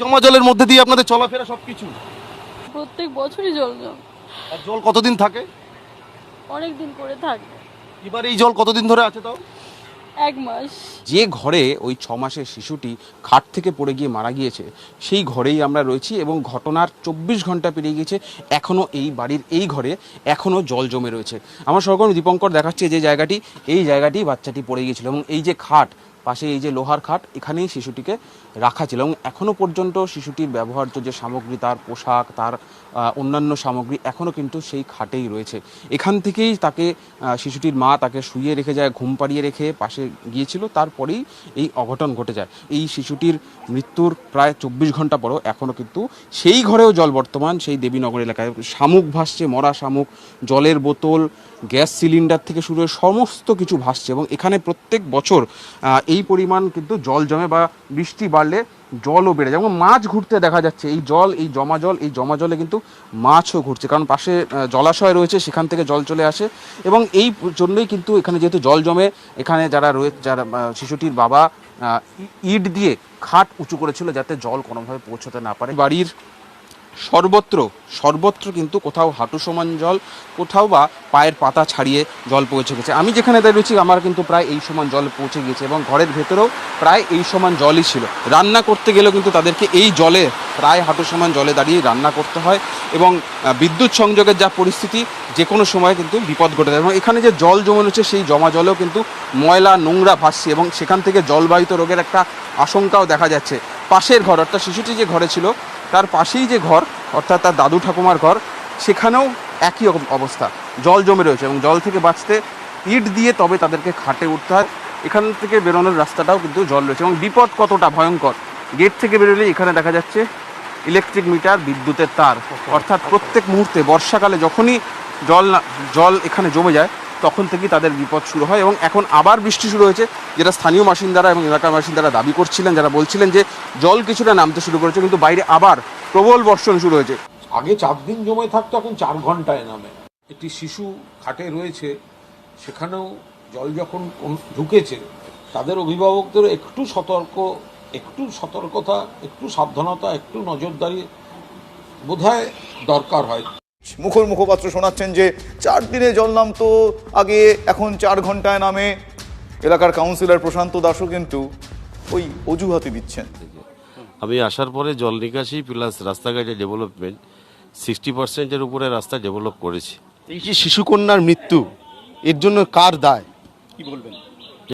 জমা জলের মধ্যে দিয়ে আপনাদের চলাফেরা সবকিছু? প্রত্যেক বছরই জল জমে। আর জল কতদিন থাকে? অনেক দিন করে থাকে। এবার এই জল কতদিন ধরে আছে তাও? 1 মাস। যে ঘরে ওই 6 মাসের শিশুটি খাট থেকে পড়ে গিয়ে মারা গিয়েছে সেই ঘরেই আমরা রয়েছি এবং ঘটনার 24 ঘন্টা পেরিয়ে গেছে, এখনও এই বাড়ির এই ঘরে এখনও জল জমে রয়েছে। আমার সহকর্মী দীপঙ্কর দেখাচ্ছে যে জায়গাটি, এই জায়গাটি বাচ্চাটি পড়ে গিয়েছিল এবং এই যে খাট পাশে, এই যে লোহার খাট, এখানেই শিশুটিকে রাখা ছিল এবং এখনও পর্যন্ত শিশুটির ব্যবহার্য যে সামগ্রী, তার পোশাক, তার অন্যান্য সামগ্রী এখনও কিন্তু সেই খাটেই রয়েছে। এখান থেকেই তাকে শিশুটির মা তাকে শুইয়ে রেখে যায়, ঘুম পাড়িয়ে রেখে পাশে গিয়েছিল, তারপরেই এই অঘটন ঘটে যায়। এই শিশুটির মৃত্যুর প্রায় 24 ঘন্টা পরও এখনও কিন্তু সেই ঘরেও জল বর্তমান, সেই দেবীনগর এলাকায় শামুক ভাসছে, মরা শামুক, জলের বোতল, গ্যাস সিলিন্ডার থেকে শুরু করে সমস্ত কিছু ভাসছে এবং এখানে প্রত্যেক বছর এই পরিমাণ কিন্তু জল জমে বা বৃষ্টি বাড়লে জলও বেড়ে যায় এবং মাছ ঘুরতে দেখা যাচ্ছে। এই জল, এই জমা জলে কিন্তু মাছও ঘুরছে, কারণ পাশে জলাশয় রয়েছে, সেখান থেকে জল চলে আসে এবং এই জন্যই কিন্তু এখানে যেহেতু জল জমে, এখানে যারা শিশুটির বাবা ইট দিয়ে খাট উঁচু করেছিল যাতে জল কোনোভাবে পৌঁছতে না পারে। বাড়ির সর্বত্র কিন্তু কোথাও হাঁটু সমান জল, কোথাও বা পায়ের পাতা ছাড়িয়ে জল পৌঁছে গেছে। আমি যেখানে দাঁড়িয়েছি আমার কিন্তু প্রায় এই সমান জল পৌঁছে গিয়েছে এবং ঘরের ভেতরেও প্রায় এই সমান জলই ছিল। রান্না করতে গেলেও কিন্তু তাদেরকে এই জলে, প্রায় হাঁটু সমান জলে দাঁড়িয়ে রান্না করতে হয় এবং বিদ্যুৎ সংযোগের যা পরিস্থিতি, যে কোনো সময় কিন্তু বিপদ ঘটে যায় এবং এখানে যে জল জমে রয়েছে সেই জমা জলেও কিন্তু ময়লা নোংরা ভাসছে এবং সেখান থেকে জলবাহিত রোগের একটা আশঙ্কাও দেখা যাচ্ছে। পাশের ঘর, অর্থাৎ শিশুটি যে ঘরে ছিল তার পাশেই যে ঘর, অর্থাৎ তার দাদু ঠাকুমার ঘর, সেখানেও একই রকম অবস্থা, জল জমে রয়েছে এবং জল থেকে বাঁচতে ইট দিয়ে তবে তাদেরকে খাটে উঠতে হয়। এখান থেকে বেরোনোর রাস্তাটাও কিন্তু জল রয়েছে এবং বিপদ কতটা ভয়ঙ্কর, গেট থেকে বেরোলে এখানে দেখা যাচ্ছে ইলেকট্রিক মিটার, বিদ্যুতের তার, অর্থাৎ প্রত্যেক মুহূর্তে বর্ষাকালে যখনই জল এখানে জমে যায় তখন থেকেই তাদের বিপদ শুরু হয় এবং এখন আবার বৃষ্টি শুরু হয়েছে, যেটা স্থানীয় বাসিন্দারা এবং এলাকার বাসিন্দারা দাবি করছিলেন, যারা বলছিলেন যে জল কিছুটা নামতে শুরু করেছে, কিন্তু বাইরে আবার প্রবল বর্ষণ শুরু হয়েছে। আগে 4 দিন জমে থাকতো, এখন 4 ঘন্টায় নামে। একটি শিশু খাটে রয়েছে, সেখানেও জল যখন ঢুকেছে তাদের অভিভাবকদের একটু সতর্কতা, একটু সাবধানতা, একটু নজরদারি বোধহয় দরকার হয়। মুখর মুখপাত্র শোনাচ্ছেন যে 4 দিনে জল নামতো আগে, এখন 4 ঘন্টায় নামে। এলাকার কাউন্সিলর প্রশান্ত দাসও কিন্তু ওই অজুহাতি দিচ্ছেন। আমি আসার পরে জল নিকাশি প্লাস রাস্তাঘাটে ডেভেলপমেন্ট 60%-এর উপরে রাস্তা ডেভেলপ করেছি। এই যে শিশুকন্যার মৃত্যু, এর জন্য কার দায় কি বলবেন?